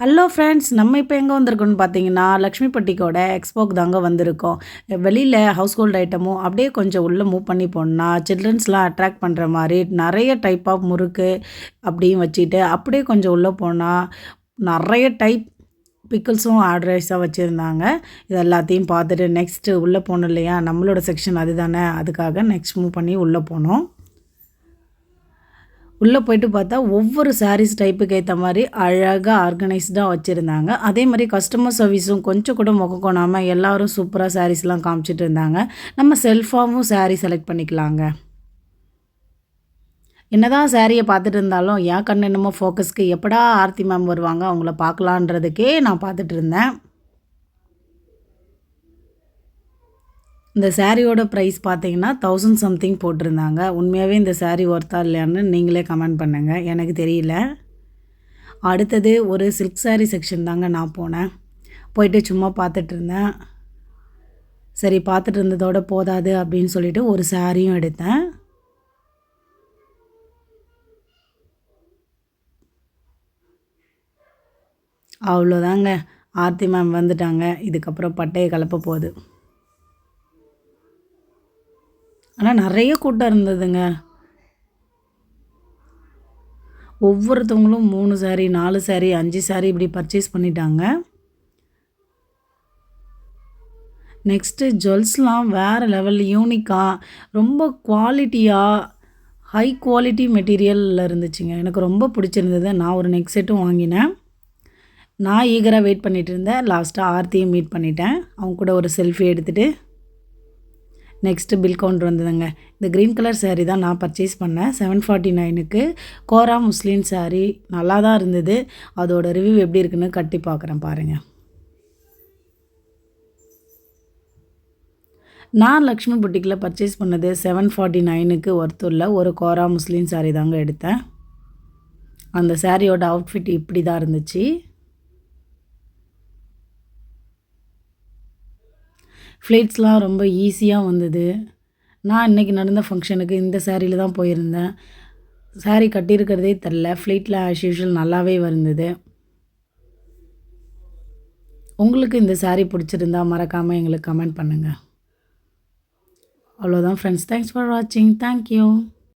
Hello friends, நம்ம இப்போ எங்கே வந்திருக்கோம்னு பார்த்தீங்கன்னா, லக்ஷ்மிபட்டிக்கோட எக்ஸ்போக்கு தாங்க வந்திருக்கோம். வெளியில ஹவுஸ் ஹோல்ட் ஐட்டமும் அப்படியே கொஞ்சம் உள்ள மூவ் பண்ணி போனா, சில்ட்ரன்ஸ்லாம் அட்ராக்ட் பண்ணுற மாரி நெறைய டைப் ஆஃப் முறுக்கு அப்படியும் வச்சுட்டு, அப்படியே கொஞ்சம் உள்ள போனா, நெறைய டைப் பிக்கிள்ஸும் ஆர்டரைஸா வச்சுருந்தாங்க. இது எல்லாத்தையும் பார்த்துட்டு நெக்ஸ்ட்டு உள்ளே போனோம் இல்லையா, நம்மளோட செக்ஷன் அதுதானே, அதுக்காக நெக்ஸ்ட் மூவ் பண்ணி உள்ளே போனோம். உள்ளே போயிட்டு பார்த்தா, ஒவ்வொரு சாரீஸ் டைப்புக்கு ஏத்த மாரி அழகா ஆர்கனைஸ்டா வச்சிருந்தாங்க. அதே மாரி கஸ்டமர் சர்வீஸும் கொஞ்சம் கூட மொக்க கோணாம எல்லாரும் சூப்பரா சாரீஸ்லாம் காமிச்சிட்டு இருந்தாங்க. நம்ம செல்ஃபாவும் சாரீ செலக்ட் பண்ணிக்கலாங்க. என்னதான் சாரிய பார்த்துட்டு இருந்தாலும், என் கண்ணு என்னமோ ஃபோக்கஸ்க்கு எப்படா ஆர்த்தி மேம் வருவாங்க, அவங்கள பார்க்கலான்றதுக்கே நான் பார்த்துட்டு இருந்தேன். இந்த சாரியோட ப்ரைஸ் பார்த்தீங்கன்னா, 1000 சம்திங் போட்டிருந்தாங்க. உண்மையாவே இந்த சாரி ஒர்த்தா இல்லையான்னு நீங்களே கமெண்ட் பண்ணுங்க. எனக்கு தெரியல. அடுத்தது ஒரு சில்க் சாரி செக்ஷன் தாங்க நான் போனேன். போயிட்டு சும்மா பார்த்துட்டு இருந்தேன். சரி பார்த்துட்டு இருந்ததோட போதாது அப்படின்னு சொல்லிட்டு ஒரு சாரியும் எடுத்தேன். அவ்வளோதாங்க. ஆர்த்தி மேம் வந்துட்டாங்க. இதுக்கப்புறம் பட்டைய கெளப்ப போகுது. ஆனா நெறைய கூட்டம் இருந்ததுங்க. ஒவ்வொருத்தவங்களும் 3 சாரி, 4 சாரி, 5 சாரி இப்படி பர்ச்சேஸ் பண்ணிட்டாங்க. நெக்ஸ்ட்டு ஜுவல்ஸ்லாம் வேறு லெவல் யூனிக்கா, ரொம்ப குவாலிட்டியா, ஹை குவாலிட்டி மெட்டீரியல்ல இருந்துச்சுங்க. எனக்கு ரொம்ப பிடிச்சிருந்தது. நான் ஒரு நெக் செட்டும் வாங்கினேன். நான் ஈகரா வெயிட் பண்ணிட்டு இருந்தேன். லாஸ்ட்டா ஆர்த்தியும் மீட் பண்ணிட்டேன். அவங்க கூட ஒரு செல்ஃபி எடுத்துட்டு, நெக்ஸ்ட்டு பில் கவுண்டர் வந்ததுங்க. இந்த க்ரீன் கலர் சாரி தான் நான் பர்ச்சேஸ் பண்ணேன். 749க்கு கோரா முஸ்லிம் சாரி நல்லா தான் இருந்தது. அதோட ரிவ்யூ எப்படி இருக்குன்னு கட்டி பார்க்குறேன் பாருங்க. நான் லக்ஷ்மி புட்டிக்கில பர்ச்சேஸ் பண்ணது 749க்கு ஒர்த்துள்ள ஒரு கோரா முஸ்லிம் சாரி தாங்க எடுத்தேன். அந்த சாரியோட அவுட்ஃபிட் இப்படி தான் இருந்துச்சு. ஃப்ளீட்ஸ்லாம் ரொம்ப ஈஸியா வந்தது. நான் இன்னைக்கு நடந்த ஃபங்ஷனுக்கு இந்த சாரியில தான் போயிருந்தேன். சாரி கட்டியிருக்கிறதே தெரில. ஃப்ளீட்ல ஆஸ் யூசுவல் நல்லாவே இருந்தது. உங்களுக்கு இந்த சாரி பிடிச்சிருந்தா மறக்காம எங்களுக்கு கமெண்ட் பண்ணுங்க. அவ்வளோதான் ஃப்ரெண்ட்ஸ். தேங்க்ஸ் ஃபார் வாட்சிங். Thank you.